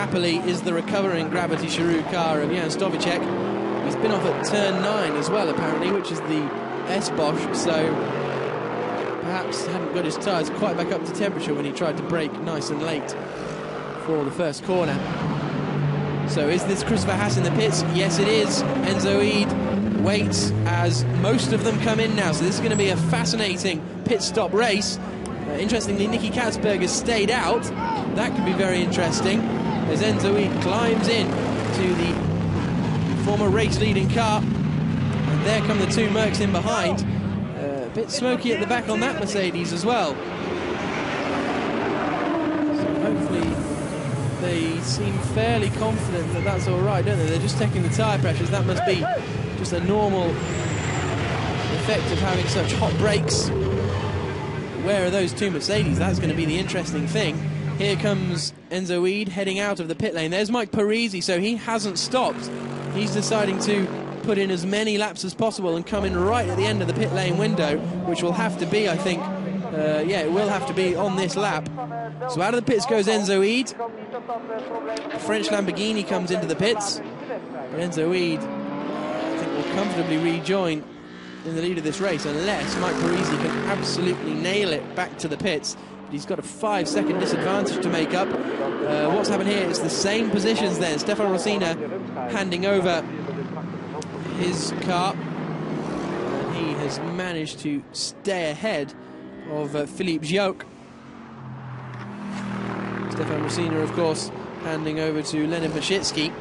happily, is the recovering Gravity Cheroux car of Jan Stovicek. He's been off at turn 9 as well, apparently, which is the S-Bosch, so perhaps hadn't got his tyres quite back up to temperature when he tried to brake nice and late for the first corner. So is this Christopher Haas in the pits? Yes, it is. Enzo Ede waits as most of them come in now, so this is going to be a fascinating pit stop race. Interestingly, Nicky Katzberg has stayed out. That could be very interesting as Enzo Ede climbs in to the former race-leading car. And there come the two Mercs in behind. A bit smoky at the back on that Mercedes as well. So hopefully they seem fairly confident that that's all right, don't they? They're just checking the tyre pressures. That must be just a normal effect of having such hot brakes. Where are those two Mercedes? That's going to be the interesting thing. Here comes Enzo Ede heading out of the pit lane. There's Mike Parisi, so he hasn't stopped. He's deciding to put in as many laps as possible and come in right at the end of the pit lane window, which will have to be, I think, yeah, it will have to be on this lap. So out of the pits goes Enzo Ede. The French Lamborghini comes into the pits. But Enzo Ede, I think, will comfortably rejoin in the lead of this race, unless Mike Parisi can absolutely nail it back to the pits. But he's got a 5-second disadvantage to make up. What's happened here is the same positions then. Stefan Rossina handing over his car, and he has managed to stay ahead of Philippe Gioc. Stefan Rossina, of course, handing over to Leonid Mashitsky.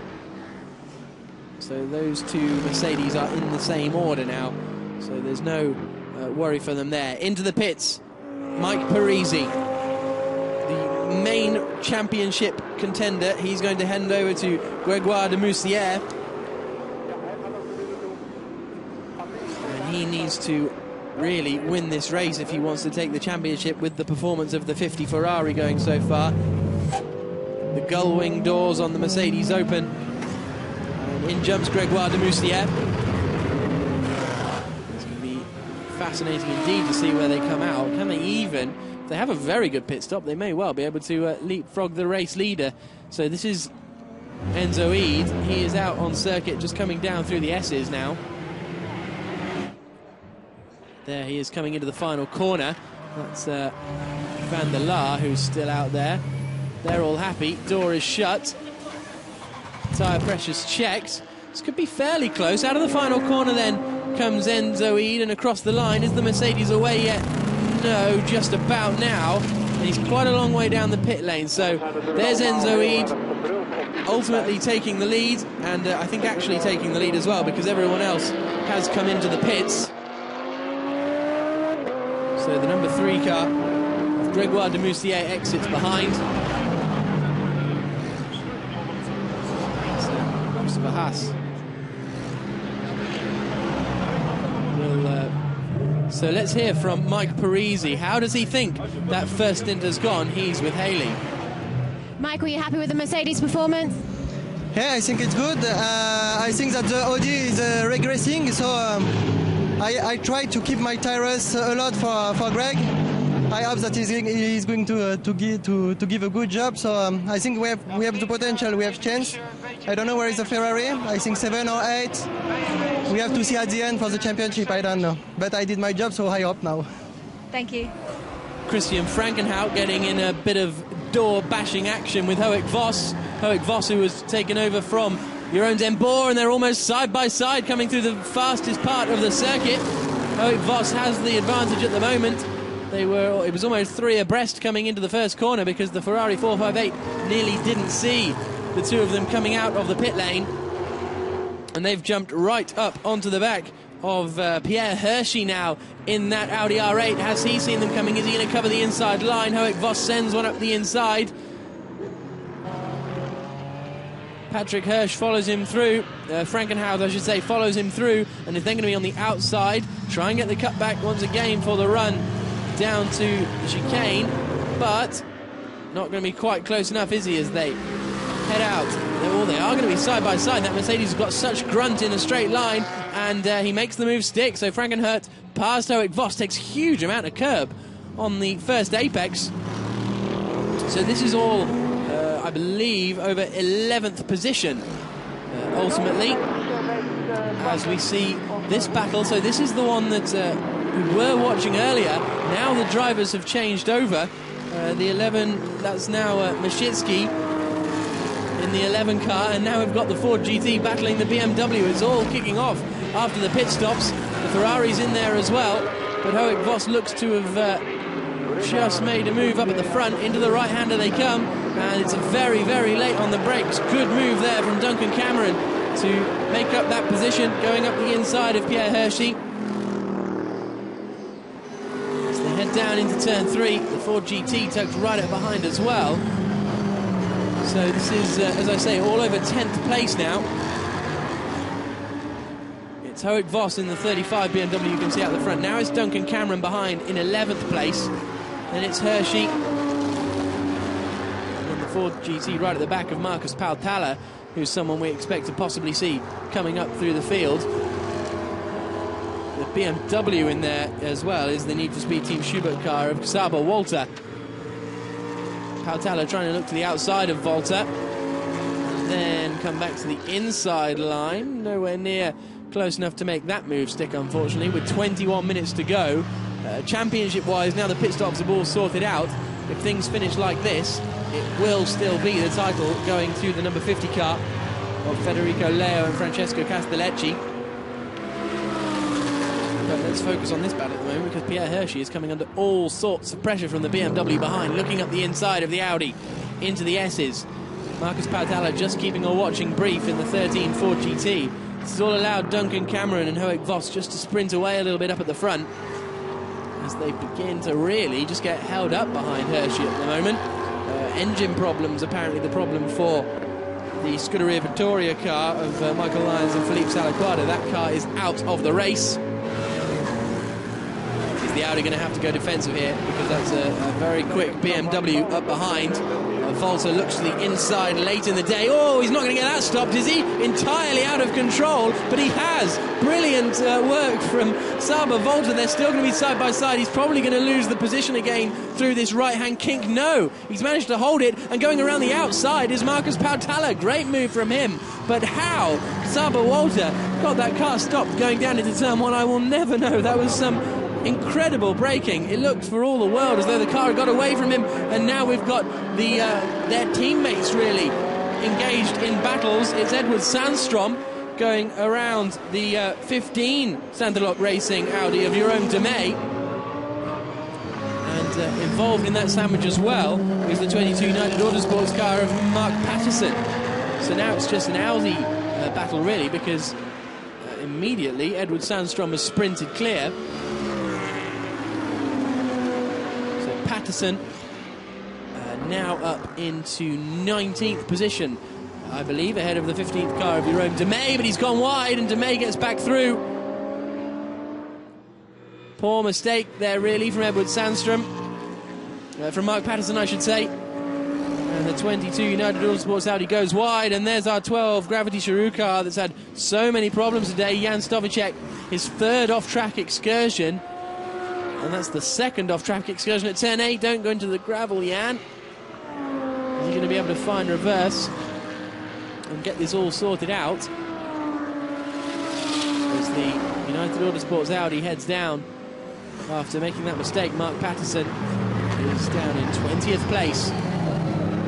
So those two Mercedes are in the same order now. So there's no worry for them there. Into the pits, Mike Parisi, the main championship contender. He's going to hand over to Grégoire de Moustière. And he needs to really win this race if he wants to take the championship with the performance of the 50 Ferrari going so far. The gull wing doors on the Mercedes open. And in jumps Grégoire de Moustière. Fascinating indeed to see where they come out. Can they even, if they have a very good pit stop, they may well be able to leapfrog the race leader. So this is Enzo Ede. He is out on circuit, just coming down through the S's now. There he is coming into the final corner. That's Van der Laar, who's still out there. They're all happy. Door is shut. Tyre pressure's checked. This could be fairly close. Out of the final corner then comes Enzo Ede, and across the line. Is the Mercedes away yet? No, just about now. And he's quite a long way down the pit lane. So there's Enzo Ede ultimately taking the lead, and I think actually taking the lead as well, because everyone else has come into the pits. So the number 3 car of Grégoire de Moustière exits behind. So Christopher Haas. So let's hear from Mike Parisi. How does he think that first stint has gone? He's with Haley. Mike, were you happy with the Mercedes performance? Yeah, I think it's good. I think that the Audi is regressing, so I try to keep my tires a lot for Greg. I hope that he's going to give a good job. So I think we have the potential, we have chance. I don't know where is the Ferrari. I think 7 or 8. We have to see at the end for the championship. I don't know, but I did my job, so I hope now. Thank you. Christian Frankenhout getting in a bit of door bashing action with Hoek Vos. Hoek Vos, who was taken over from Jeroen Den Boer, and they're almost side by side coming through the fastest part of the circuit. Hoek Vos has the advantage at the moment. It was almost 3 abreast coming into the first corner because the Ferrari 458 nearly didn't see the two of them coming out of the pit lane. And they've jumped right up onto the back of Pierre Hershey now in that Audi R8. Has he seen them coming? Is he going to cover the inside line? Hoek Vos sends one up the inside. Patrick Hirsch follows him through. Frankenhout, I should say, follows him through and is then going to be on the outside. Try and get the cut back once again for the run down to the chicane, but not going to be quite close enough, is he, as they head out. They are going to be side by side. That Mercedes has got such grunt in a straight line, and he makes the move stick. So Frankenhout past Hoek Vos, takes huge amount of curb on the first apex. So this is all I believe, over 11th position. Ultimately, as we see this battle. So this is the one that we were watching earlier. Now the drivers have changed over. The 11, that's now Mashitsky in the 11 car, and now we've got the Ford GT battling the BMW. It's all kicking off after the pit stops. The Ferrari's in there as well, but Hoek Vos looks to have just made a move up at the front. Into the right-hander they come, and it's very, very late on the brakes. Good move there from Duncan Cameron to make up that position, going up the inside of Pierre Hershey. As they head down into turn 3, the Ford GT tucked right up behind as well. So this is, as I say, all over 10th place now. It's Hoek Vos in the 35 BMW you can see out the front. Now it's Duncan Cameron behind in 11th place. Then it's Hershey. And then the Ford GT right at the back of Marcus Pautala, who's someone we expect to possibly see coming up through the field. The BMW in there as well is the Need for Speed Team Schubert car of Saba Walter. Pautala trying to look to the outside of Walter, and then come back to the inside line. Nowhere near close enough to make that move stick, unfortunately, with 21 minutes to go. Championship-wise, now the pit stops are all sorted out. If things finish like this, it will still be the title going to the number 50 car of Federico Leo and Francesco Castellecci. But let's focus on this battle at the moment, because Pierre Hershey is coming under all sorts of pressure from the BMW behind, looking up the inside of the Audi into the S's. Marcus Pautala just keeping a watching brief in the 13 Ford GT. This has all allowed Duncan Cameron and Hoek Vos just to sprint away a little bit up at the front, as they begin to really just get held up behind Hershey at the moment. Engine problems apparently the problem for the Scuderia Vittoria car of Michael Lyons and Philippe Salaquada. That car is out of the race. Is the Audi going to have to go defensive here, because that's a very quick BMW up behind. Volta looks to the inside late in the day. Oh, he's not going to get that stopped, is he? Entirely out of control, but he has. Brilliant work from Saba Volta. They're still going to be side by side. He's probably going to lose the position again through this right-hand kink. No, he's managed to hold it, and going around the outside is Marcus Pautala. Great move from him. But how Saba Volta got that car stopped going down into turn 1, I will never know. That was some incredible braking. It looked for all the world as though the car had got away from him, and now we've got their teammates really engaged in battles. It's Edward Sandstrom going around the 15 Sanderlock Racing Audi of Jerome Demey, and involved in that sandwich as well is the 22 United Autosports car of Mark Patterson. So now it's just an Audi battle really, because immediately Edward Sandstrom has sprinted clear. Patterson now up into 19th position, I believe, ahead of the 15th car of Jerome Demey, but he's gone wide and Demey gets back through. Poor mistake there really from Edward Sandstrom, from Mark Patterson I should say. And the 22 United Autosports Audi goes wide, and there's our 12 Gravity Cheroux car that's had so many problems today. Jan Stovacek, his third off-track excursion. And that's the second off-track excursion at turn 8. Don't go into the gravel, Jan. Is he going to be able to find reverse and get this all sorted out? As the United Autosports Audi heads down after making that mistake, Mark Patterson is down in 20th place.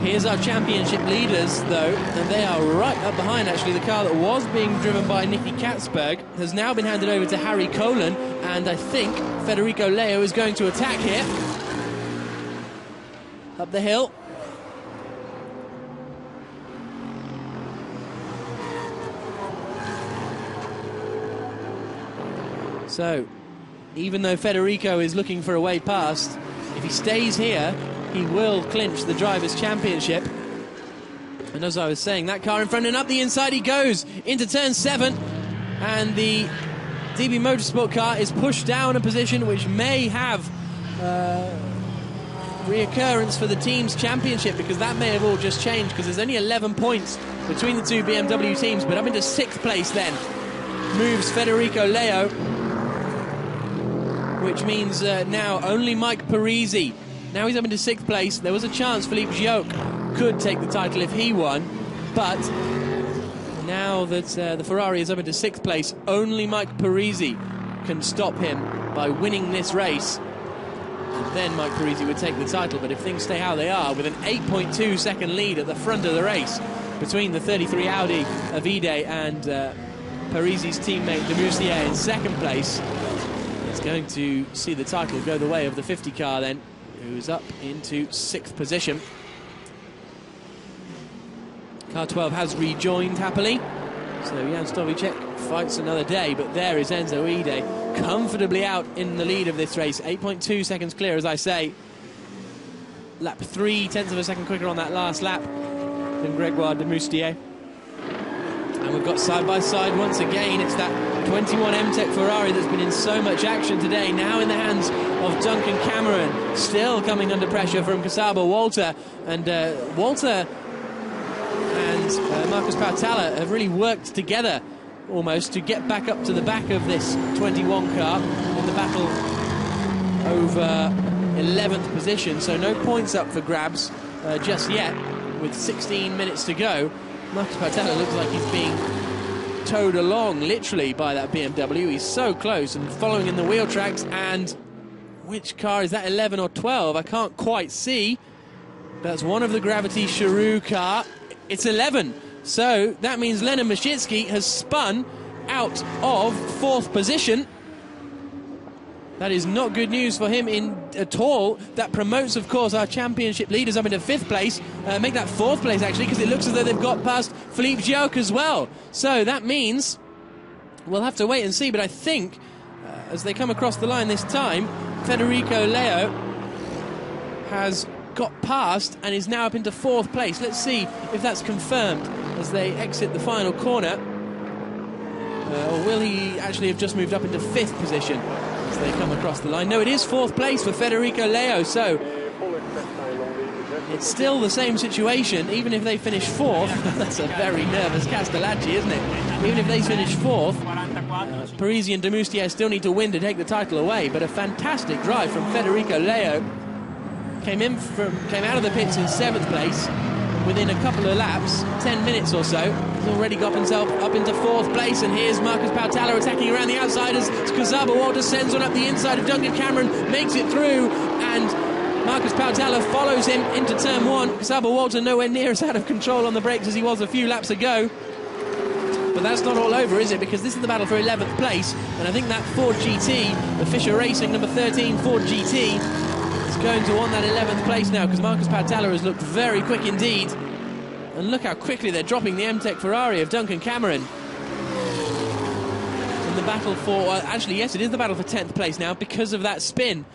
Here's our championship leaders, though, and they are right up behind, actually. The car that was being driven by Nicky Katzberg has now been handed over to Harry Colin, and I think Federico Leo is going to attack here. Up the hill. So, even though Federico is looking for a way past, if he stays here, he will clinch the Drivers' Championship. And as I was saying, that car in front, and up the inside he goes into turn 7. And the DB Motorsport car is pushed down a position which may have reoccurrence for the team's championship, because that may have all just changed, because there's only 11 points between the two BMW teams. But up into 6th place then moves Federico Leo, which means now only Mike Parisi Now he's up into 6th place. There was a chance Philippe Gioc could take the title if he won, but now that the Ferrari is up into 6th place, only Mike Parisi can stop him by winning this race. And then Mike Parisi would take the title, but if things stay how they are, with an 8.2 second lead at the front of the race between the 33 Audi of Ide and Parisi's teammate de Moustier in 2nd place, it's going to see the title go the way of the 50 car then, who's up into 6th position. Car 12 has rejoined happily, so Jan Stoviček fights another day, but there is Enzo Ide comfortably out in the lead of this race, 8.2 seconds clear, as I say. Lap 3/10 of a second quicker on that last lap than Grégoire de Moustier. And we've got side-by-side once again. It's that 21 M-Tech Ferrari that's been in so much action today, now in the hands of Duncan Cameron, still coming under pressure from Casabo Walter. And Walter and Marcus Pautala have really worked together almost to get back up to the back of this 21 car in the battle over 11th position. So no points up for grabs just yet, with 16 minutes to go. Marcus Pautala looks like he's being towed along literally by that BMW. He's so close and following in the wheel tracks. And which car is that, 11 or 12? I can't quite see. That's one of the Gravity Charroux car. It's 11. So that means Leonard Mashitsky has spun out of 4th position. That is not good news for him at all. That promotes, of course, our championship leaders up into 5th place. Make that 4th place, actually, because it looks as though they've got past Philippe Gioc as well. So that means we'll have to wait and see. But I think as they come across the line this time, Federico Leo has got past and is now up into 4th place. Let's see if that's confirmed as they exit the final corner. Or will he actually have just moved up into 5th position as they come across the line? No, it is 4th place for Federico Leo, so it's still the same situation. Even if they finish 4th, that's a very nervous Castellacci, isn't it? Even if they finish 4th, Parisi and de Moustier still need to win to take the title away. But a fantastic drive from Federico Leo. Came out of the pits in 7th place. Within a couple of laps, 10 minutes or so, he's already got himself up into 4th place. And here's Marcus Pautala attacking around the outside as Casabo Walter sends one up the inside of Duncan Cameron, makes it through, and Marcus Pautala follows him into turn 1. Casabo Walter nowhere near as out of control on the brakes as he was a few laps ago. But that's not all over, is it? Because this is the battle for 11th place, and I think that Ford GT, the Fisher Racing number 13 Ford GT, is going to want that 11th place now, because Marcus Pautala has looked very quick indeed. And look how quickly they're dropping the M-Tech Ferrari of Duncan Cameron in the battle for... actually, yes, it is the battle for 10th place now because of that spin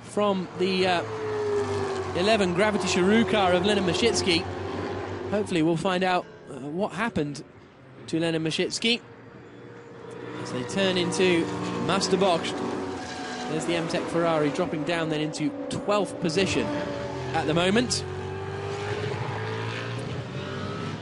from the 11 Gravity Charroux car of Leonard Mashitsky. Hopefully we'll find out what happened to Leonard Mashitsky as they turn into Master Bosch. There's the M-Tech Ferrari dropping down then into 12th position at the moment.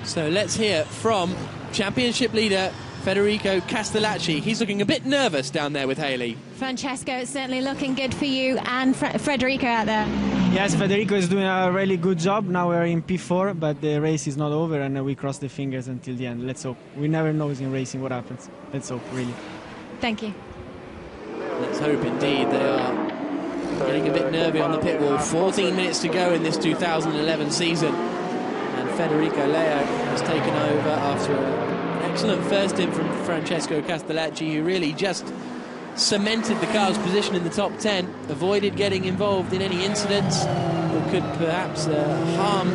So let's hear from championship leader Federico Castellacci. He's looking a bit nervous down there with Haley. Francesco, it's certainly looking good for you and Federico out there. Yes, Federico is doing a really good job. Now we're in P4, but the race is not over and we cross the fingers until the end. Let's hope. We never know in racing what happens. Let's hope, really. Thank you. Let's hope indeed. They are getting a bit nervy on the pit wall. 14 minutes to go in this 2011 season. And Federico Leo has taken over after an excellent first in from Francesco Castellacci, who really just cemented the car's position in the top 10, avoided getting involved in any incidents that could perhaps harm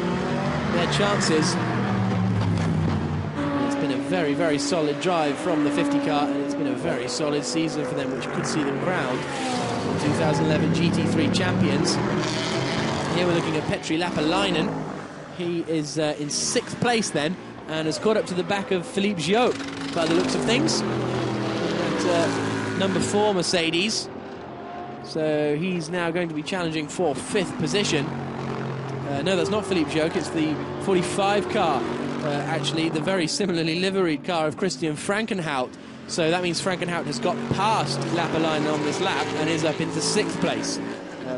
their chances. It's been a very, very solid drive from the 50 car, and it's been a very solid season for them, which could see them crowned 2011 GT3 champions. Here we're looking at Petri Lapalainen. He is in 6th place then, and has caught up to the back of Philippe Gioc by the looks of things. Number 4 Mercedes. So he's now going to be challenging for 5th position. No, that's not Philippe Gioc, it's the 45 car, actually, the very similarly liveried car of Christian Frankenhout. So that means Frankenhout has got past Lapalainen on this lap and is up into 6th place.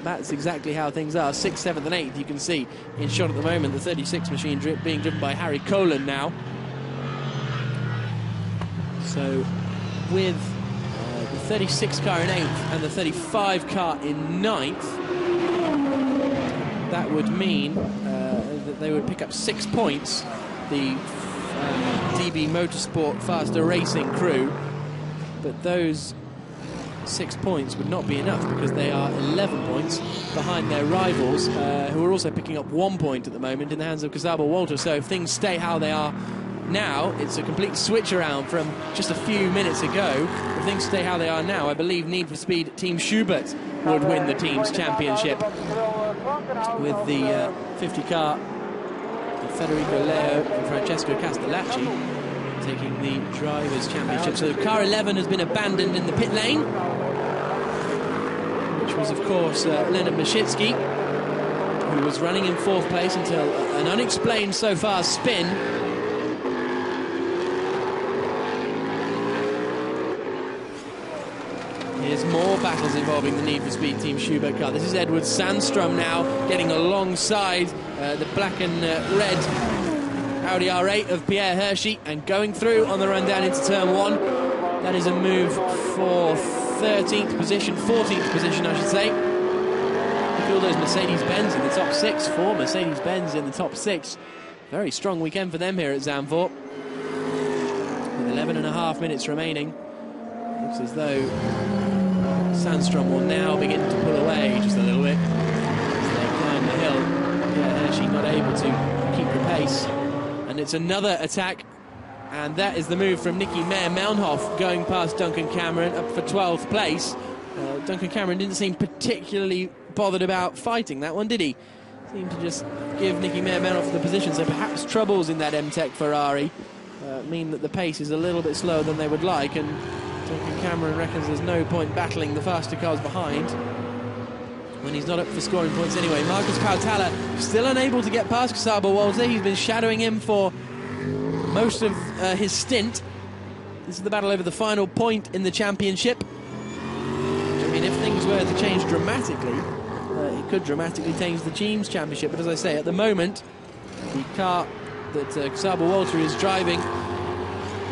that's exactly how things are. 6th, 7th and 8th, you can see in shot at the moment. The 36 machine being driven by Harry Colan now. So with the 36 car in 8th and the 35 car in 9th, that would mean that they would pick up 6 points, the DB Motorsport Faster Racing crew, but those 6 points would not be enough because they are 11 points behind their rivals, who are also picking up 1 point at the moment in the hands of Casabo Walter. So if things stay how they are now, it's a complete switch around from just a few minutes ago. If things stay how they are now, I believe Need for Speed Team Schubert would win the team's championship, with the 50 car Federico Leo and Francesco Castellacci taking the drivers' championship. So car 11 has been abandoned in the pit lane, which was of course Leonard Mashitsky, who was running in 4th place until an unexplained so far spin. Here's more battles involving the Need for Speed Team Schubert car. This is Edward Sandstrom now getting alongside the black and red Audi R8 of Pierre Hershey and going through on the run down into turn 1. That is a move for 13th position, 14th position I should say. Look at all those Mercedes-Benz in the top 6. 4 Mercedes-Benz in the top 6. Very strong weekend for them here at Zandvoort. With 11.5 minutes remaining, looks as though Sandstrom will now begin to pull away just a little bit as they climb the hill. Pierre Hershey not able to keep the pace. And it's another attack, and that is the move from Nicky Meyer-Melnhof going past Duncan Cameron up for 12th place. Duncan Cameron didn't seem particularly bothered about fighting that one, did he? Seemed to just give Nicky Meyer-Melnhof the position, so perhaps troubles in that M-Tech Ferrari mean that the pace is a little bit slower than they would like, and Duncan Cameron reckons there's no point battling the faster cars behind when he's not up for scoring points anyway. Marcus Pautala still unable to get past Casabo Walter. He's been shadowing him for most of his stint. This is the battle over the final point in the championship. I mean, if things were to change dramatically, it could dramatically change the team's championship. But as I say, at the moment, the car that Casabo Walter is driving,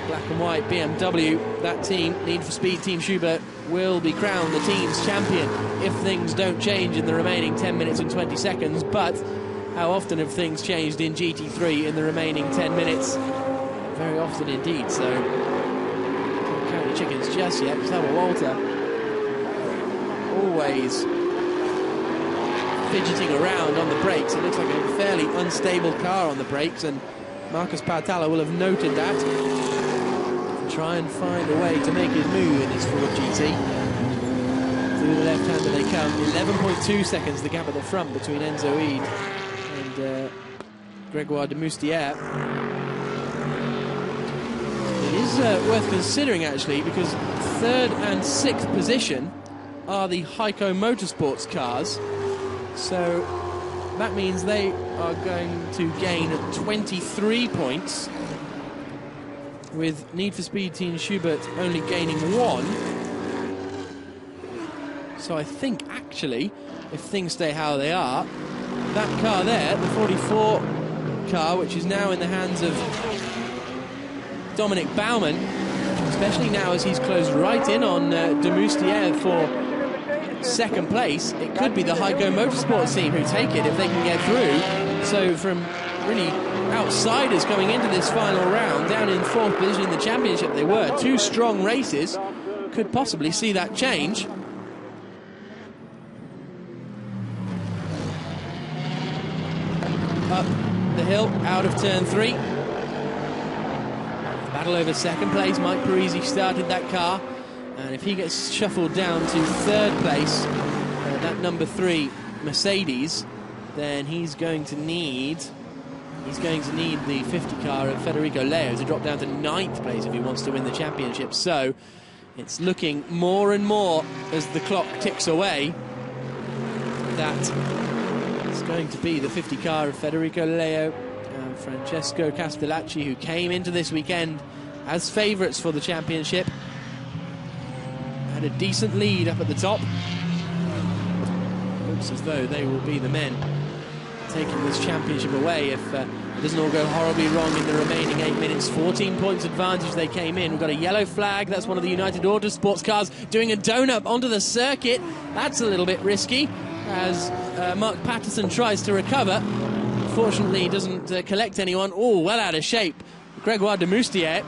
black and white BMW, that team, Need for Speed Team Schubert, will be crowned the team's champion if things don't change in the remaining 10 minutes and 20 seconds. But how often have things changed in GT3 in the remaining 10 minutes? Very often indeed, so don't count your chickens just yet. Casabo Walter always fidgeting around on the brakes. It looks like a fairly unstable car on the brakes, and Marcus Pautala will have noted that. Try and find a way to make his move in his Ford GT. Through the left-hander they come. 11.2 seconds the gap at the front between Enzo Ede and Gregoire de Moustier. It is worth considering actually, because 3rd and 6th position are the Heiko Motorsports cars. So that means they are going to gain 23 points, with Need for Speed Team Schubert only gaining 1. So I think, actually, if things stay how they are, that car there, the 44 car, which is now in the hands of Dominic Baumann, especially now as he's closed right in on de Moustier for 2nd place, it could be the Heiko Motorsports team who take it if they can get through. So from really outsiders coming into this final round, down in 4th position in the championship they were. 2 strong races could possibly see that change. Up the hill, out of turn 3. Battle over 2nd place. Mike Parisi started that car, and if he gets shuffled down to 3rd place, that number 3 Mercedes, then he's going to need the 50 car of Federico Leo to drop down to 9th place if he wants to win the championship. So it's looking more and more as the clock ticks away that it's going to be the 50 car of Federico Leo and Francesco Castellacci, who came into this weekend as favourites for the championship. Had a decent lead up at the top. Looks looks as though they will be the men taking this championship away if it doesn't all go horribly wrong in the remaining 8 minutes. 14 points advantage they came in. We've got a yellow flag. That's one of the United Autosports cars doing a donut onto the circuit. That's a little bit risky as Mark Patterson tries to recover. Fortunately, he doesn't collect anyone. Oh, well out of shape. Gregoire de Moustier.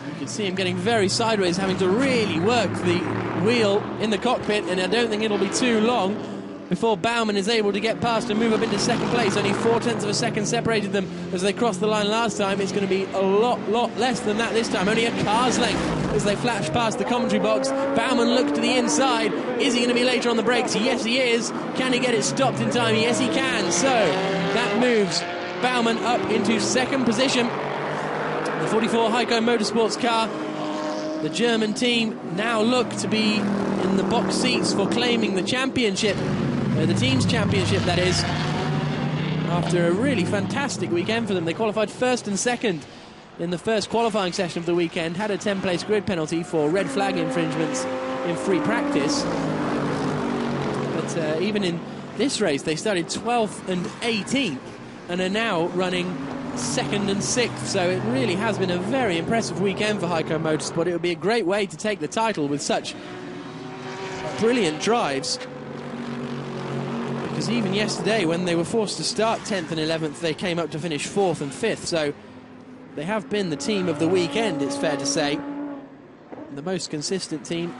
You can see him getting very sideways, having to really work the wheel in the cockpit, and I don't think it'll be too long before Baumann is able to get past and move up into second place. Only 0.4 of a second separated them as they crossed the line last time. It's going to be a lot less than that this time. Only a car's length as they flash past the commentary box. Baumann looks to the inside. Is he going to be later on the brakes? Yes, he is. Can he get it stopped in time? Yes, he can. So that moves Baumann up into second position. The 44 Heiko Motorsports car. The German team now look to be in the box seats for claiming the championship. The team's championship, that is, after a really fantastic weekend for them. They qualified first and second in the first qualifying session of the weekend, had a 10-place grid penalty for red flag infringements in free practice. But even in this race, they started 12th and 18th and are now running 2nd and 6th. So it really has been a very impressive weekend for Heiko Motorsport. It would be a great way to take the title with such brilliant drives. Because even yesterday, when they were forced to start 10th and 11th, they came up to finish 4th and 5th. So they have been the team of the weekend, it's fair to say. The most consistent team,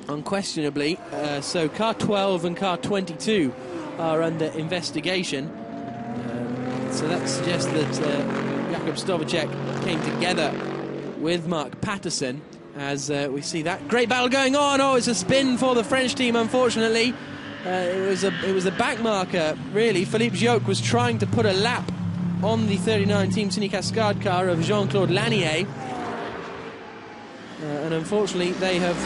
unquestionably. So car 12 and car 22 are under investigation. So that suggests that Jakub Stovacek came together with Mark Patterson as we see that great battle going on. Oh, it's a spin for the French team, unfortunately. It was a back marker, really. Philippe Gioc was trying to put a lap on the 39 Team Cine Cascade car of Jean-Claude Lanier. And unfortunately, they have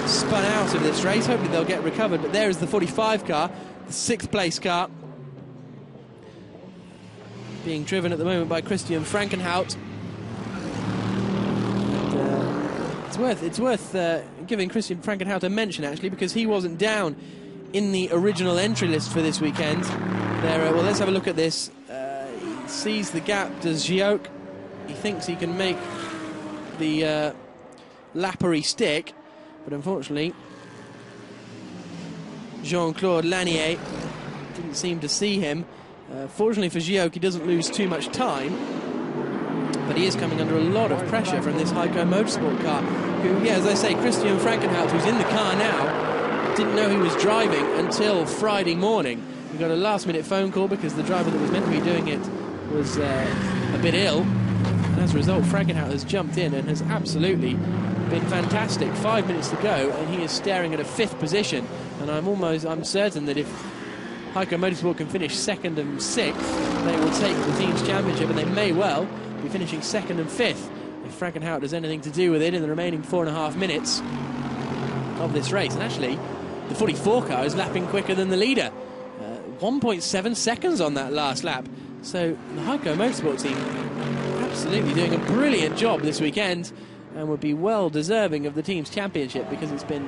spun out of this race. Hopefully they'll get recovered. But there is the 45 car, the 6th place car, being driven at the moment by Christian Frankenhout. And, it's worth giving Christian Frankenhout a mention, actually, because he wasn't down in the original entry list for this weekend. Well, let's have a look at this. He sees the gap, does Gioc. He thinks he can make the lappery stick, but unfortunately Jean-Claude Lanier didn't seem to see him. Fortunately for Gioc, he doesn't lose too much time, but he is coming under a lot of pressure from this Heiko Motorsport car, who, yeah, as I say, Christian Frankenhout, who's in the car now, didn't know he was driving until Friday morning. We got a last-minute phone call because the driver that was meant to be doing it was a bit ill, and as a result, Frankenhout has jumped in and has absolutely been fantastic. 5 minutes to go, and he is staring at a 5th position, and I'm certain that if Heiko Motorsport can finish 2nd and 6th, they will take the team's championship, and they may well be finishing 2nd and 5th if Frankenhout has anything to do with it in the remaining 4.5 minutes of this race. And actually, the 44 car is lapping quicker than the leader. 1.7 seconds on that last lap. So the Heiko Motorsport team absolutely doing a brilliant job this weekend and would be well deserving of the team's championship because it's been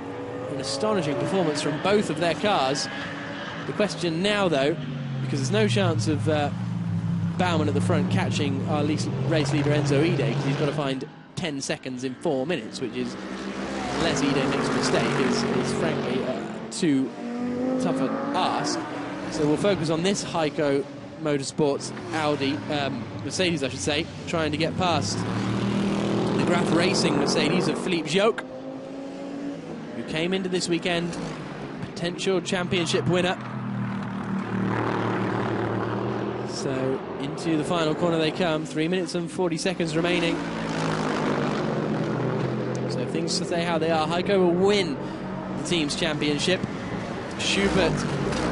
an astonishing performance from both of their cars. The question now, though, because there's no chance of Baumann at the front catching our race leader Enzo Ide, because he's got to find 10 seconds in 4 minutes, which is, unless Ide makes a mistake, is frankly too tough an ask. So we'll focus on this Heiko Motorsports Mercedes, I should say, trying to get past the Graf Racing Mercedes of Philippe Gioc, who came into this weekend potential championship winner. So into the final corner they come. 3 minutes and 40 seconds remaining. So if things stay how they are, Heiko will win the team's championship. Schubert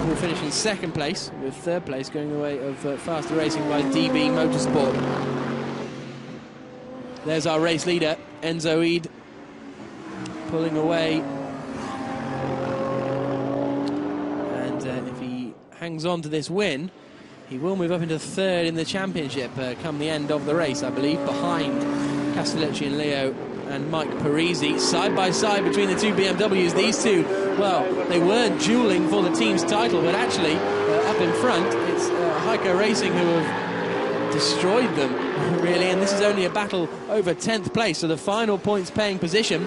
will finish in 2nd place, with 3rd place going the way of faster racing by DB Motorsport. There's our race leader, Enzo Ide, pulling away. And if he hangs on to this win, he will move up into 3rd in the championship come the end of the race, I believe, behind Castellucci and Leo and Mike Parisi side by side between the two BMWs. These two, well, they were dueling for the team's title, but actually up in front it's Heiko Racing who have destroyed them really, and this is only a battle over 10th place, so the final points paying position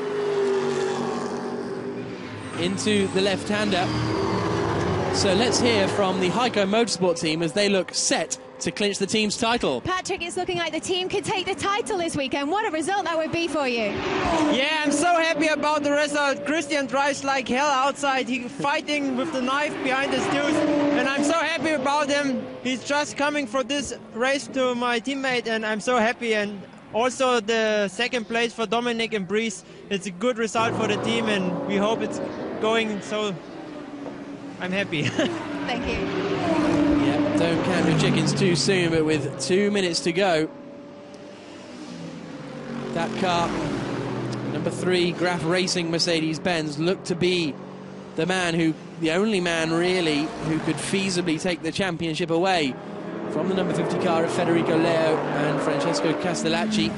into the left-hander. So let's hear from the Heiko Motorsport team as they look set to clinch the team's title. Patrick, it's looking like the team could take the title this weekend. What a result that would be for you. Yeah, I'm so happy about the result. Christian drives like hell outside. He's fighting with the knife behind his tooth, and I'm so happy about him. He's just coming for this race to my teammate, and I'm so happy. And also the second place for Dominic and Breeze. It's a good result for the team, and we hope it's going, so I'm happy. Thank you. Yeah, don't count your chickens too soon, but with 2 minutes to go, that car, number 3 Graf Racing Mercedes-Benz, looked to be the only man really who could feasibly take the championship away from the number 50 car of Federico Leo and Francesco Castellucci.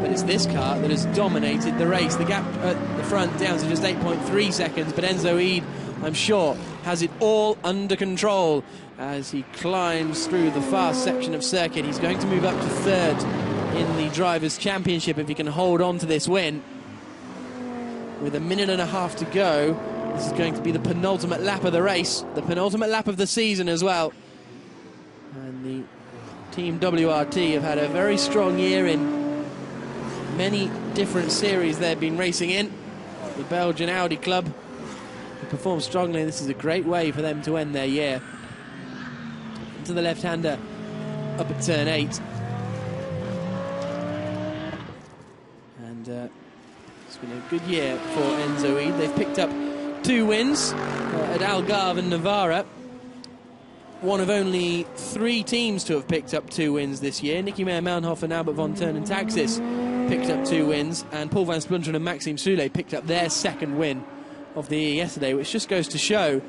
But it's this car that has dominated the race. The gap at the front down to just 8.3 seconds, but Enzo Eid, I'm sure, has it all under control as he climbs through the fast section of circuit. He's going to move up to 3rd in the Drivers' Championship if he can hold on to this win. With a minute and a half to go, this is going to be the penultimate lap of the race, the penultimate lap of the season as well. And the Team WRT have had a very strong year in many different series they've been racing in. The Belgian Audi Club perform strongly. This is a great way for them to end their year. To the left-hander up at turn 8. And it's been a good year for Enzo Eid. They've picked up 2 wins at Algarve and Navarra. One of only 3 teams to have picked up 2 wins this year. Nicky Meyer-Melnhof and Albert von Turn and Taxis picked up 2 wins, and Paul van Splunderen and Maxime Soulet picked up their 2nd win of the year yesterday, which just goes to show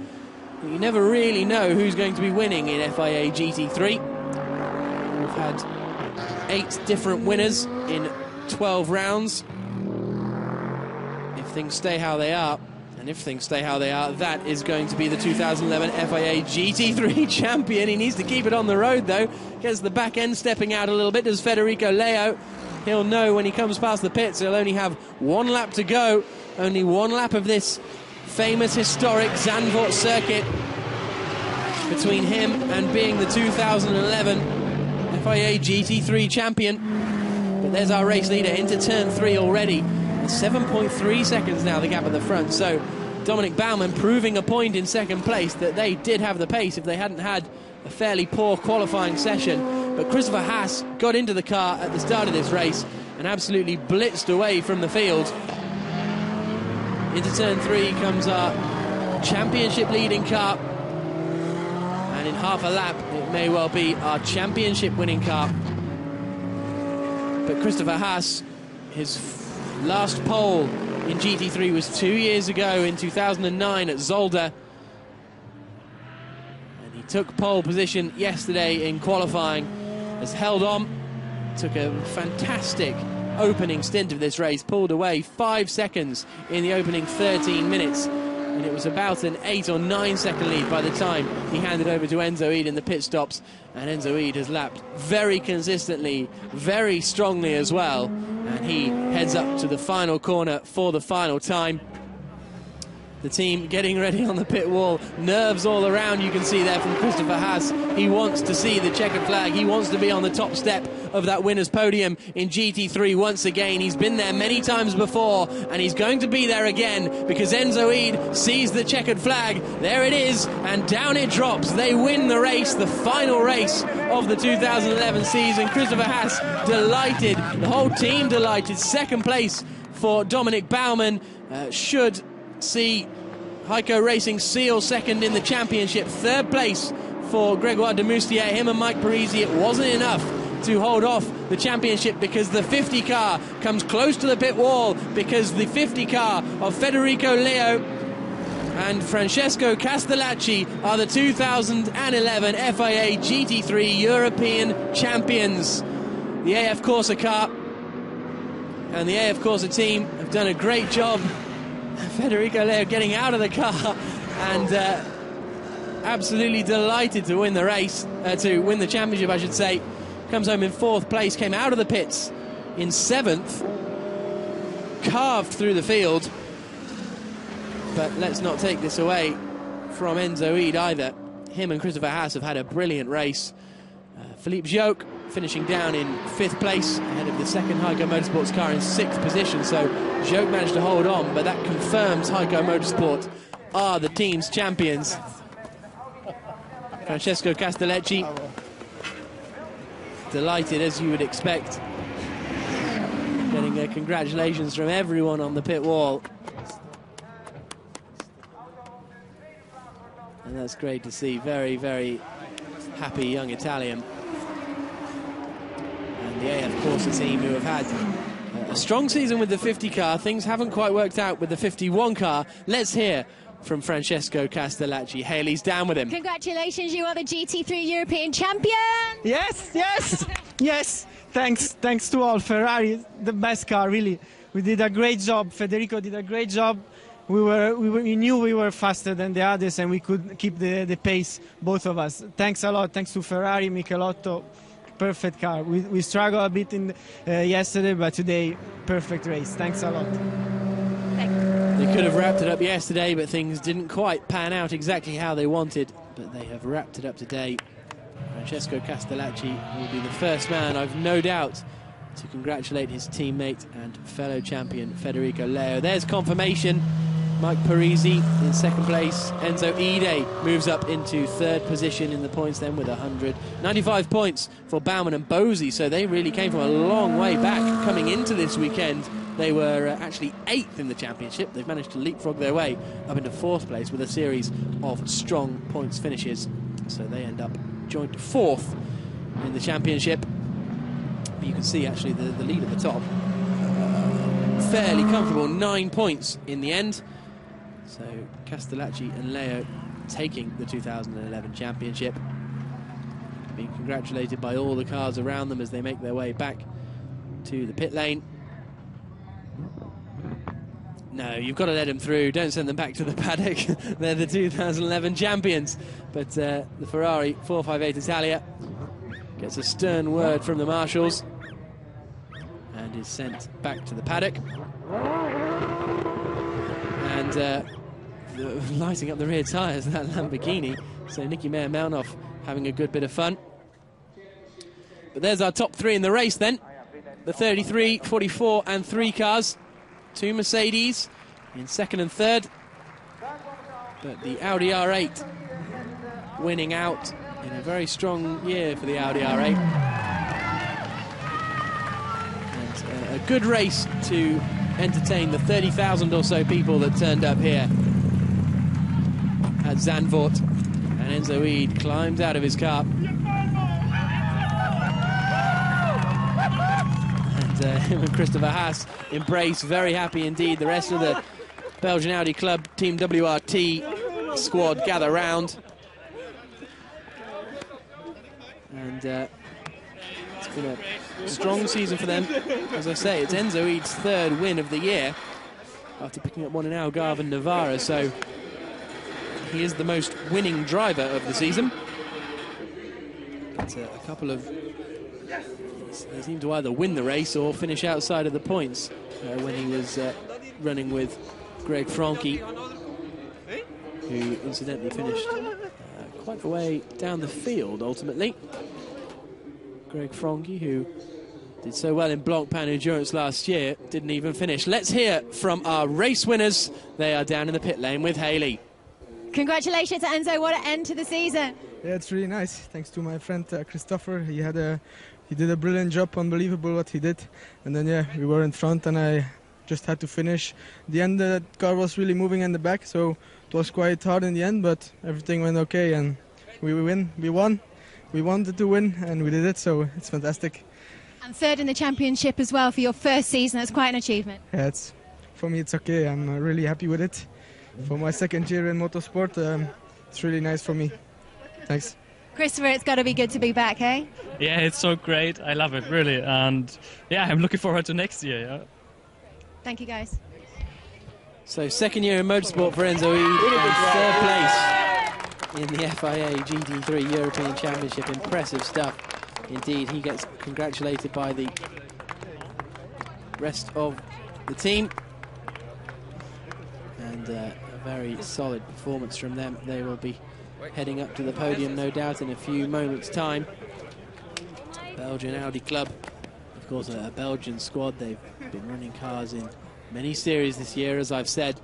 that you never really know who's going to be winning in FIA GT3. We've had 8 different winners in 12 rounds. If things stay how they are, and if things stay how they are, that is going to be the 2011 FIA GT3 champion. He needs to keep it on the road, though. Gets the back end stepping out a little bit. Does Federico Leo. He'll know when he comes past the pits. He'll only have 1 lap to go. Only 1 lap of this famous, historic Zandvoort circuit between him and being the 2011 FIA GT3 champion. But there's our race leader into turn 3 already. 7.3 seconds now, the gap at the front. So Dominic Baumann proving a point in 2nd place that they did have the pace if they hadn't had a fairly poor qualifying session. But Christopher Haas got into the car at the start of this race and absolutely blitzed away from the field. Into turn 3 comes our championship leading car, and in half a lap it may well be our championship winning car. But Christopher Haas, his last pole in GT3 was 2 years ago in 2009 at Zolder, and he took pole position yesterday in qualifying, has held on, took a fantastic opening stint of this race, pulled away 5 seconds in the opening 13 minutes, and it was about an 8 or 9 second lead by the time he handed over to Enzo Eid in the pit stops. And Enzo Eid has lapped very consistently, very strongly as well, and he heads up to the final corner for the final time. The team getting ready on the pit wall, nerves all around, you can see there from Christopher Haas. He wants to see the checkered flag, he wants to be on the top step of that winner's podium in GT3 once again. He's been there many times before, and he's going to be there again because Enzo Eid sees the checkered flag. There it is, and down it drops. They win the race, the final race of the 2011 season. Christopher Haas delighted, the whole team delighted. 2nd place for Dominic Baumann. Should see Heiko Racing seal 2nd in the championship. 3rd place for Gregoire de Moustier. Him and Mike Parisi, it wasn't enough to hold off the championship because the 50 car comes close to the pit wall, because the 50 car of Federico Leo and Francesco Castellucci are the 2011 FIA GT3 European champions. The AF Corsa car and the AF Corsa team have done a great job. Federico Leo getting out of the car and absolutely delighted to win the race, to win the championship, I should say. Comes home in 4th place, came out of the pits in 7th, carved through the field. But let's not take this away from Enzo Ede either. Him and Christopher Haas have had a brilliant race. Philippe Joke finishing down in 5th place ahead of the second Heiko Motorsports car in 6th position. So Joke managed to hold on, but that confirms Heiko Motorsport are the team's champions. Francesco Castellecci, delighted as you would expect. Getting congratulations from everyone on the pit wall. And that's great to see. Very, very happy young Italian. And the AF Corsa team, who have had a strong season with the 50 car. Things haven't quite worked out with the 51 car. Let's hear from Francesco Castellacci. Haley's down with him. Congratulations, you are the GT3 European champion. Yes, yes, yes. Thanks to all. Ferrari, the best car, really. We did a great job. Federico did a great job. We knew we were faster than the others, and we could keep the pace, both of us. Thanks a lot. Thanks to Ferrari, Michelotto. Perfect car. We struggled a bit in yesterday, but today, perfect race. Thanks a lot. They could have wrapped it up yesterday, but things didn't quite pan out exactly how they wanted. But they have wrapped it up today. Francesco Castellacci will be the first man, I've no doubt, to congratulate his teammate and fellow champion Federico Leo. There's confirmation. Mike Parisi in 2nd place. Enzo Ede moves up into 3rd position in the points then with 195 points for Baumann and Bosey. So they really came from a long way back coming into this weekend. They were actually 8th in the championship. They've managed to leapfrog their way up into 4th place with a series of strong points finishes. So they end up joint 4th in the championship. But you can see actually the lead at the top. Fairly comfortable, 9 points in the end. So Castellacci and Leo taking the 2011 championship. Being congratulated by all the cars around them as they make their way back to the pit lane. No, you've got to let them through. Don't send them back to the paddock. They're the 2011 champions. But the Ferrari 458 Italia gets a stern word from the marshals and is sent back to the paddock. And lighting up the rear tyres, that Lamborghini. So Nicky Meyer-Melnoff having a good bit of fun. But there's our top 3 in the race then. The 33, 44 and 3 cars. 2 Mercedes in 2nd and 3rd. But the Audi R8 winning out in a very strong year for the Audi R8. And a good race to entertain the 30,000 or so people that turned up here at Zandvoort. And Enzo Ede climbs out of his car. And him and Christopher Haas embrace, very happy indeed. The rest of the Belgian Audi Club Team WRT squad gather round. And it's been a strong season for them. As I say, it's Enzo Ede's 3rd win of the year after picking up one in Algarve and Navarra. So he is the most winning driver of the season. But a couple of... They seem to either win the race or finish outside of the points when he was running with Greg Franke, who incidentally finished quite a way down the field ultimately. Greg Franke, who did so well in Blancpain Endurance last year, didn't even finish. Let's hear from our race winners. They are down in the pit lane with Haley. Congratulations, Enzo. What an end to the season. Yeah, it's really nice. Thanks to my friend Christopher. He did a brilliant job, unbelievable what he did. And then, yeah, we were in front and I just had to finish. The end, the car was really moving in the back, so it was quite hard in the end, but everything went okay and we won. We wanted to win and we did it, so it's fantastic. And 3rd in the championship as well for your first season. That's quite an achievement. Yeah, for me it's okay. I'm really happy with it. For my 2nd year in motorsport, it's really nice for me. Thanks. Christopher, it's got to be good to be back, eh? Yeah, it's so great. I love it, really. And yeah, I'm looking forward to next year. Yeah. Thank you, guys. So second year in motorsport for Enzo Eid, and third place in the FIA GT3 European Championship. Impressive stuff indeed. He gets congratulated by the rest of the team, and a very solid performance from them. They will be heading up to the podium, no doubt, in a few moments' time. Belgian Audi Club, of course, a Belgian squad. They've been running cars in many series this year, as I've said.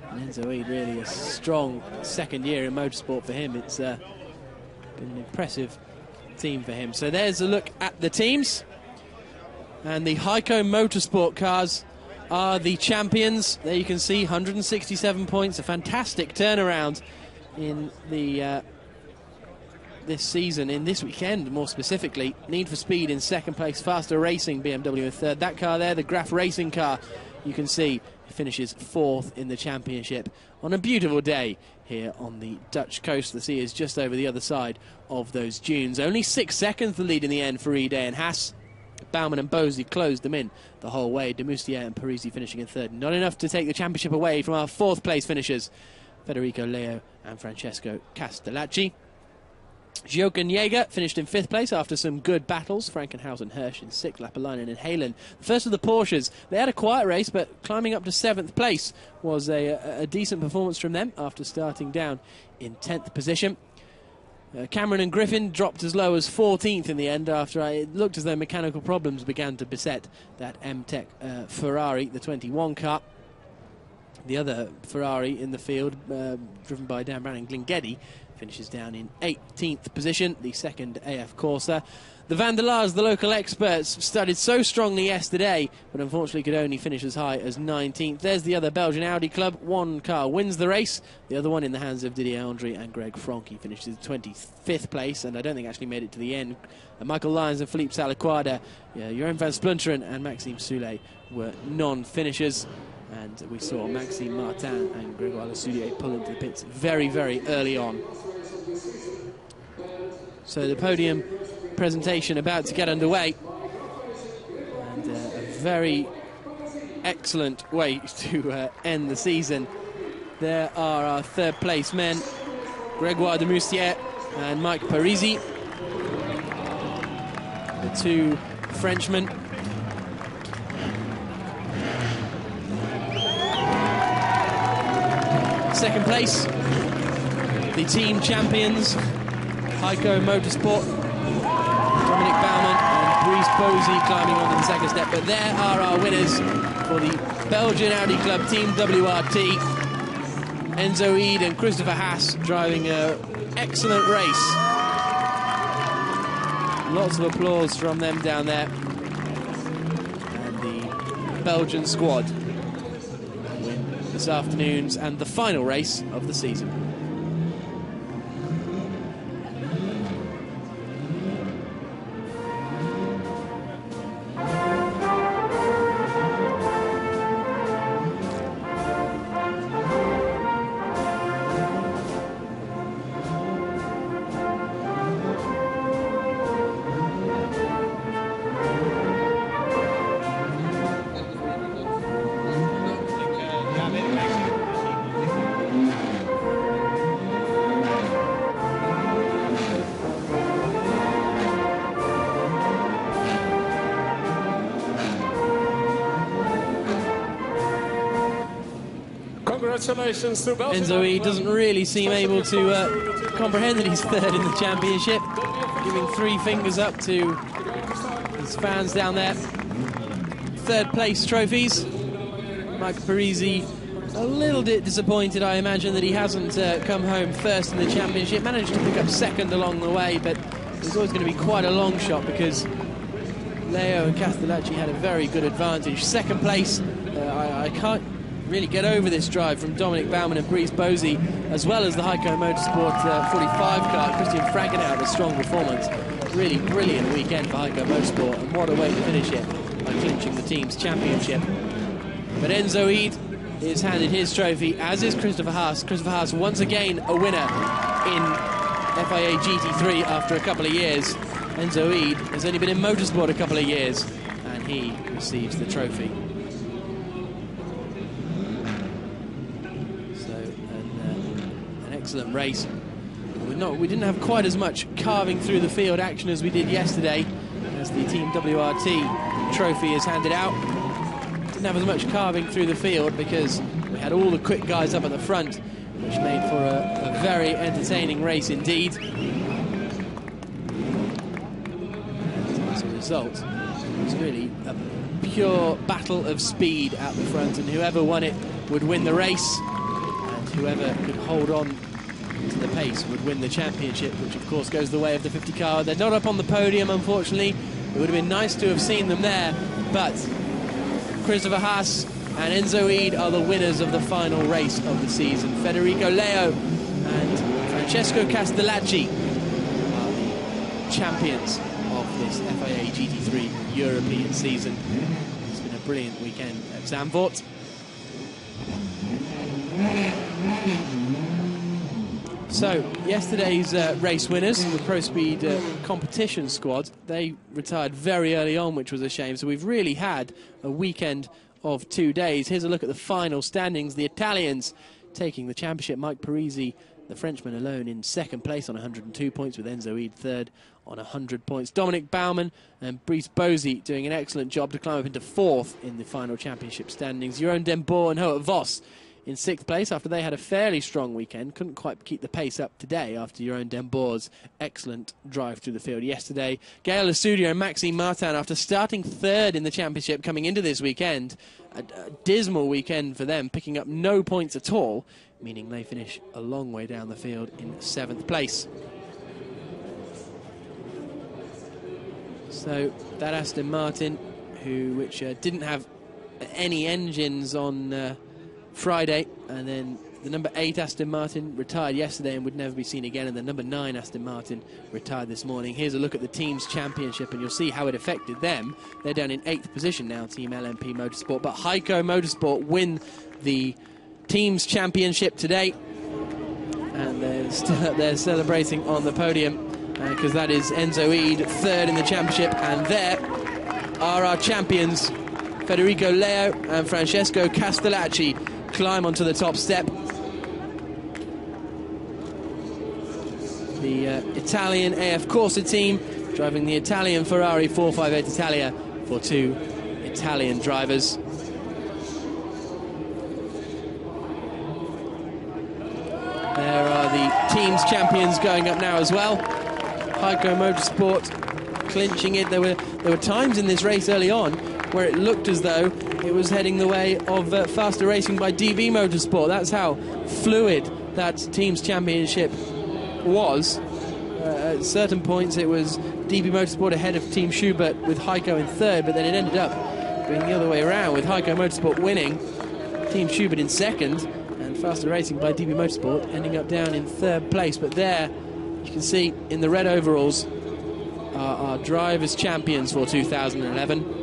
And Enzo Eid, really a strong second year in motorsport for him. It's been an impressive team for him. So there's a look at the teams. And the Heiko Motorsport cars are the champions. There you can see 167 points, a fantastic turnaround in the this season, in this weekend more specifically. Need for Speed in second place, Faster Racing BMW in third. That car there, the Graf Racing car, you can see finishes fourth in the championship on a beautiful day here on the Dutch coast. The sea is just over the other side of those dunes. Only 6 seconds the lead in the end for Ide and Haas. Baumann and Bosie closed them in the whole way. De Moustier and Parisi finishing in third. Not enough to take the championship away from our fourth place finishers, Federico Leo and Francesco Castellacci. Jochen Jäger finished in fifth place after some good battles. Frankenhausen, Hirsch in sixth, Lapalainen and Halen. The first of the Porsches. They had a quiet race, but climbing up to seventh place was a decent performance from them after starting down in 10th position. Cameron and Griffin dropped as low as 14th in the end after it looked as though mechanical problems began to beset that M-Tech Ferrari, the 21 car. The other Ferrari in the field, driven by Dan Brown and Glingedi, finishes down in 18th position, the second AF Corsa. The Van der Laars, the local experts, studied so strongly yesterday, but unfortunately could only finish as high as 19th. There's the other Belgian Audi club. One car wins the race. The other one in the hands of Didier Andre and Greg Franke finishes in 25th place, and I don't think actually made it to the end. Michael Lyons and Philippe Salaquada, Jeroen van Splunteren and Maxime Soule were non-finishers. And we saw Maxime Martin and Grégoire Lessoudier pull into the pits very, very early on. So the podium presentation about to get underway. And a very excellent way to end the season. There are our third place men, Grégoire de Moustier and Mike Parisi. The two Frenchmen. Second place, the team champions, Heiko Motorsport, Dominic Baumann and Brice Bosie climbing onto the second step. But there are our winners for the Belgian Audi Club Team WRT. Enzo Eid and Christopher Haas driving an excellent race. Lots of applause from them down there. And the Belgian squad win this afternoon's and the final race of the season. Congratulations to Belgium. Enzo Eid doesn't really seem able to comprehend that he's third in the championship, giving three fingers up to his fans down there. Third place trophies. Mike Parisi a little bit disappointed, I imagine, that he hasn't come home first in the championship. Managed to pick up second along the way, but it was always going to be quite a long shot because Leo and Castellacci had a very good advantage. Second place, I can't really get over this drive from Dominic Baumann and Brice Bosie, as well as the Heiko Motorsport 45 car. Christian Frankenau with a strong performance. Really brilliant weekend for Heiko Motorsport, and what a way to finish it by clinching the team's championship. But Enzo Eid is handed his trophy, as is Christopher Haas. Christopher Haas once again a winner in FIA GT3 after a couple of years. Enzo Eid has only been in motorsport a couple of years, and he receives the trophy. excellent race. We didn't have quite as much carving through the field action as we did yesterday, as the Team WRT trophy is handed out. Didn't have as much carving through the field because we had all the quick guys up at the front, which made for a very entertaining race indeed. And as a result, it was really a pure battle of speed at the front, and whoever won it would win the race, and whoever could hold on to the pace would win the championship, which of course goes the way of the 50 car. They're not up on the podium, unfortunately. It would have been nice to have seen them there, but Christopher Haas and Enzo Ede are the winners of the final race of the season. Federico Leo and Francesco Castellacci are the champions of this FIA GT3 European season. It's been a brilliant weekend at Zandvoort. So, yesterday's race winners, the Pro Speed competition squad, they retired very early on, which was a shame. So we've really had a weekend of 2 days. Here's a look at the final standings. The Italians taking the championship. Mike Parisi, the Frenchman, alone in second place on 102 points, with Enzo Ede third on 100 points. Dominic Baumann and Brice Bosey doing an excellent job to climb up into fourth in the final championship standings. Jeroen Den Boer and Hout Vos in sixth place after they had a fairly strong weekend. Couldn't quite keep the pace up today after Jeroen Den Boer's excellent drive through the field yesterday. Gael Estudio and Maxime Martin, after starting third in the championship coming into this weekend, a dismal weekend for them, picking up no points at all, meaning they finish a long way down the field in seventh place. So that Aston Martin, which didn't have any engines on Friday, and then the number 8 Aston Martin retired yesterday and would never be seen again, and the number 9 Aston Martin retired this morning. Here's a look at the team's championship, and you'll see how it affected them. They're down in 8th position now, Team LMP Motorsport, but Heiko Motorsport win the team's championship today, and they're still up there celebrating on the podium, because that is Enzo Ede third in the championship, and there are our champions. Federico Leo and Francesco Castellacci climb onto the top step. The Italian AF Corsa team driving the Italian Ferrari 458 Italia for 2 Italian drivers. There are the team's champions going up now as well. Heiko Motorsport clinching it. There were times in this race early on where it looked as though it was heading the way of faster racing by DB Motorsport. That's how fluid that team's championship was. At certain points it was DB Motorsport ahead of Team Schubert with Heiko in third, but then it ended up being the other way around with Heiko Motorsport winning, Team Schubert in second, and faster racing by DB Motorsport ending up down in third place. But there you can see in the red overalls are our drivers' champions for 2011.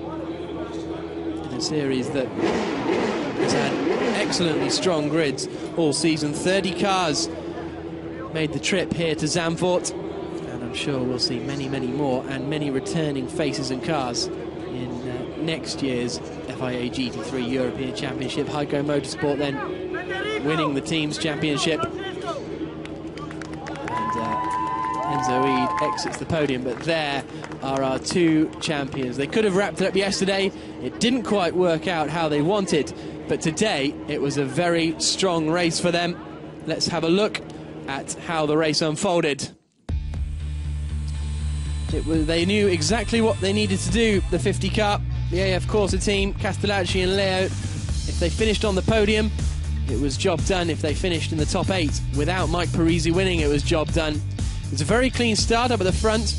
A series that has had excellently strong grids all season. 30 cars made the trip here to Zandvoort, and I'm sure we'll see many, many more, and many returning faces and cars in next year's FIA GT3 European Championship. Heiko Motorsport then winning the team's championship, and Enzo Ede exits the podium, but there are our 2 champions. They could have wrapped it up yesterday. It didn't quite work out how they wanted, but today it was a very strong race for them. Let's have a look at how the race unfolded. They knew exactly what they needed to do, the 50 car, the AF Corsa team, Castellacci and Leo. If they finished on the podium, it was job done. If they finished in the top 8 without Mike Parisi winning, it was job done. It was a very clean start up at the front.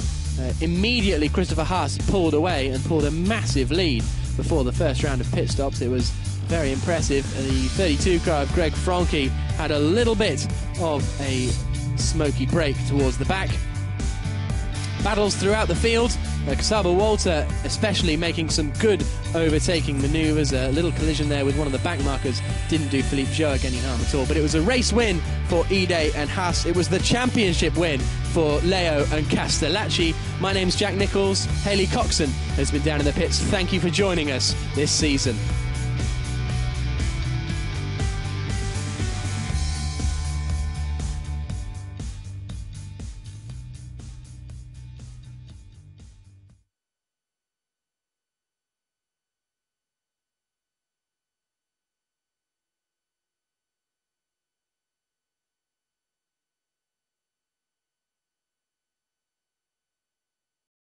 Immediately Christopher Haas pulled away and pulled a massive lead before the first round of pit stops. It was very impressive. The 32 car of Greg Franke had a little bit of a smoky break towards the back. Battles throughout the field. Casaba Walter especially making some good overtaking manoeuvres. A little collision there with one of the back markers didn't do Philippe Joerg any harm at all. But it was a race win for Ede and Haas. It was the championship win for Leo and Castellacci. My name's Jack Nichols. Hayley Coxon has been down in the pits. Thank you for joining us this season.